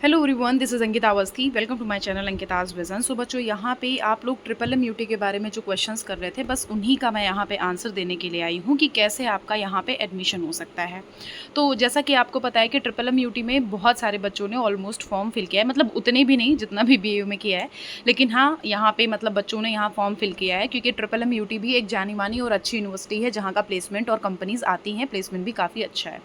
Hello everyone, this is Ankita Awasthi. Welcome to my channel Ankita's vision. So बच्चों, यहाँ पे आप लोग ट्रिपल एम यूटी के बारे में जो क्वेश्चंस कर रहे थे, बस उन्हीं का मैं यहाँ पे आंसर देने के लिए आई हूँ कि कैसे आपका यहाँ पे एडमिशन हो सकता है। तो जैसा कि आपको पता है कि ट्रिपल एम यूटी में बहुत सारे बच्चों ने ऑलमोस्ट फॉर्म फिल किया है, मतलब उतने भी नहीं जितना भी BU में किया है, लेकिन हाँ यहाँ पे मतलब बच्चों ने यहाँ फॉर्म फिल किया है क्योंकि ट्रिपल एम यूटी भी एक जानी मानी और अच्छी यूनिवर्सिटी है जहाँ का प्लेसमेंट और कंपनीज आती हैं, प्लेसमेंट भी काफ़ी अच्छा है।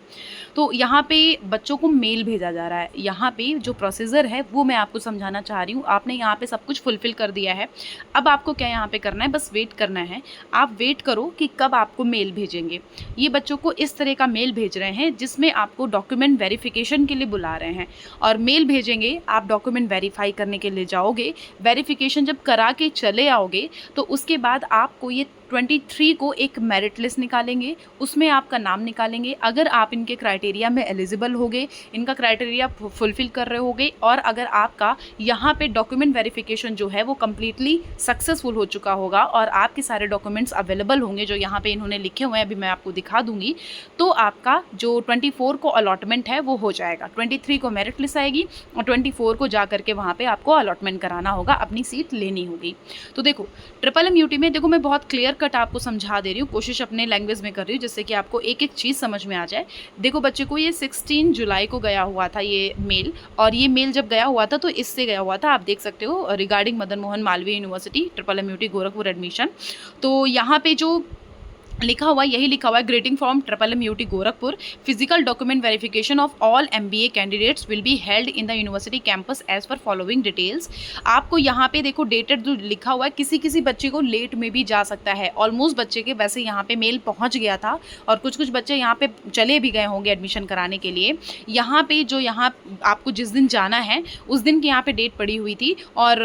तो यहाँ पे बच्चों को मेल भेजा जा रहा है। यहाँ पे जो प्रोसीजर है वो मैं आपको समझाना चाह रही हूँ। आपने यहाँ पे सब कुछ फुलफिल कर दिया है, अब आपको क्या यहाँ पे करना है, बस वेट करना है। आप वेट करो कि कब आपको मेल भेजेंगे। ये बच्चों को इस तरह का मेल भेज रहे हैं जिसमें आपको डॉक्यूमेंट वेरिफिकेशन के लिए बुला रहे हैं और मेल भेजेंगे। आप डॉक्यूमेंट वेरीफाई करने के लिए जाओगे, वेरिफिकेशन जब करा के चले आओगे तो उसके बाद आपको ये 23 को एक मेरिट लिस्ट निकालेंगे, उसमें आपका नाम निकालेंगे। अगर आप इनके क्राइटेरिया में एलिजिबल होगे, इनका क्राइटेरिया फुलफिल कर रहे होगे और अगर आपका यहाँ पे डॉक्यूमेंट वेरिफिकेशन जो है वो कम्प्लीटली सक्सेसफुल हो चुका होगा और आपके सारे डॉक्यूमेंट्स अवेलेबल होंगे जो यहाँ पे इन्होंने लिखे हुए हैं, अभी मैं आपको दिखा दूंगी, तो आपका जो 24 को अलॉटमेंट है वो हो जाएगा। 23 को मेरिट लिस्ट आएगी और 24 को जा करके वहाँ पे आपको अलॉटमेंट कराना होगा, अपनी सीट लेनी होगी। तो देखो ट्रिपल एम यूटी में देखो मैं बहुत क्लियर कट आपको समझा दे रही हूँ, कोशिश अपने लैंग्वेज में कर रही हूँ जिससे कि आपको एक एक चीज़ समझ में आ जाए। देखो बच्चे को ये 16 जुलाई को गया हुआ था ये मेल, और ये मेल जब गया हुआ था तो इससे गया हुआ था, आप देख सकते हो, regarding Madan Mohan Malaviya University triple M UT Gorakhpur admission. तो यहाँ पे जो लिखा हुआ यही लिखा हुआ है, greeting from triple M UT Gorakhpur, physical document verification of all MBA candidates will be held in the university campus as per following details. आपको यहाँ पे देखो डेटेड जो लिखा हुआ है, किसी किसी बच्चे को लेट में भी जा सकता है। ऑलमोस्ट बच्चे के वैसे यहाँ पे मेल पहुँच गया था और कुछ कुछ बच्चे यहाँ पे चले भी गए होंगे एडमिशन कराने के लिए। यहाँ पे जो यहाँ आपको जिस दिन जाना है उस दिन की यहाँ पे डेट पड़ी हुई थी, और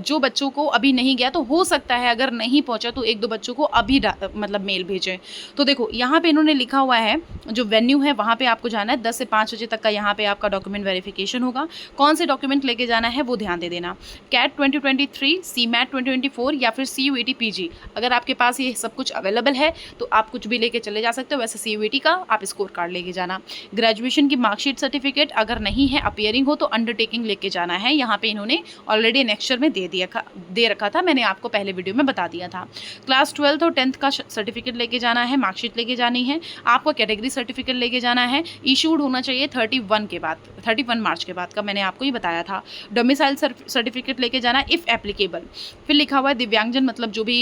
जो बच्चों को अभी नहीं गया तो हो सकता है अगर नहीं पहुँचा तो एक दो बच्चों को अभी मतलब मेल भेजें। तो देखो यहाँ पे इन्होंने लिखा हुआ है जो वेन्यू है वहाँ पे आपको जाना है, 10 से 5 बजे तक का यहाँ पे आपका डॉक्यूमेंट वेरिफिकेशन होगा। कौन से डॉक्यूमेंट लेके जाना है वो ध्यान दे देना, कैट 2023, CMAT 2024 या फिर CUET PG। अगर आपके पास ये सब कुछ अवेलेबल है तो आप कुछ भी लेके चले जा सकते हो, वैसे CUET का आप स्कोर कार्ड लेके जाना। ग्रेजुएशन की मार्कशीट सर्टिफिकेट अगर नहीं है, अपीयरिंग हो तो अंडरटेकिंग लेके जाना है। यहाँ पे इन्होंने ऑलरेडी एनेक्चर में दे रखा था, मैंने आपको पहले वीडियो में बता दिया था। क्लास 12 और 10th का सर्टिफिकेट लेके जाना है, मार्कशीट लेके जानी है। आपको कैटेगरी सर्टिफिकेट लेके जाना है, इशूड होना चाहिए 31 मार्च के बाद का, मैंने आपको ही बताया था। डोमिसाइल सर्टिफिकेट लेके जाना है इफ़ एप्लीकेबल। फिर लिखा हुआ है दिव्यांगजन, मतलब जो भी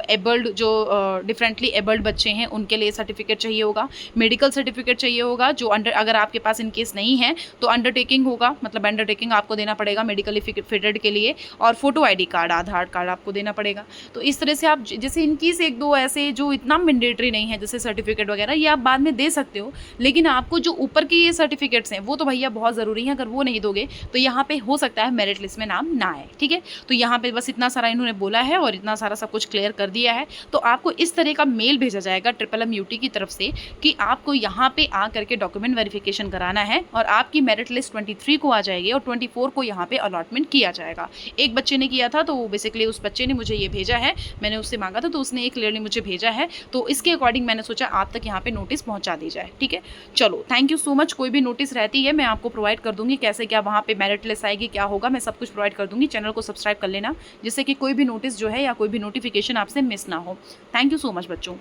एबल्ड, जो डिफरेंटली एबल्ड बच्चे हैं उनके लिए सर्टिफिकेट चाहिए होगा। मेडिकल सर्टिफिकेट चाहिए होगा जो अगर आपके पास इन केस नहीं है तो अंडरटेकिंग होगा, मतलब अंडरटेकिंग आपको देना पड़ेगा मेडिकली फिटेड के लिए, और फोटो ID कार्ड, आधार कार्ड आपको देना पड़ेगा। तो इस तरह से आप जैसे इनकेस एक दो ऐसे जो इतना मैंडेटरी नहीं है जैसे सर्टिफिकेट वगैरह, ये आप बाद में दे सकते हो, लेकिन आपको जो ऊपर की ये सर्टिफिकेट्स हैं वो तो भैया बहुत ज़रूरी है। अगर वो नहीं दोगे तो यहाँ पे हो सकता है मेरिट लिस्ट में नाम ना आए, ठीक है। तो यहाँ पे बस इतना सारा इन्होंने बोला है और इतना सारा सब कुछ क्लियर कर दिया है। तो आपको इस तरह का मेल भेजा जाएगा ट्रिपल एम यूटी की तरफ से कि आपको यहाँ पे आ करके डॉक्यूमेंट वेरिफिकेशन कराना है और आपकी मेरिट लिस्ट 23 को आ जाएगी और 24 को यहाँ पे अलॉटमेंट किया जाएगा। एक बच्चे ने किया था तो बेसिकली उस बच्चे ने मुझे ये भेजा है, मैंने उससे मांगा था तो उसने एक क्लियरली मुझे भेजा है, तो इसके अकॉर्डिंग मैंने सोचा आप तक यहाँ पे नोटिस पहुँचा दी जाए, ठीक है। चलो थैंक यू सो मच। कोई भी नोटिस रहती है मैं आपको प्रोवाइड कर दूंगी, कैसे क्या वहाँ पे मेरिट लिस्ट आएगी, क्या होगा, मैं सब कुछ प्रोवाइड कर दूंगी। चैनल को सब्सक्राइब कर लेना जिससे कि कोई भी नोटिस जो है या कोई भी नोटिफिकेशन आपसे मिस ना हो। थैंक यू सो मच बच्चों।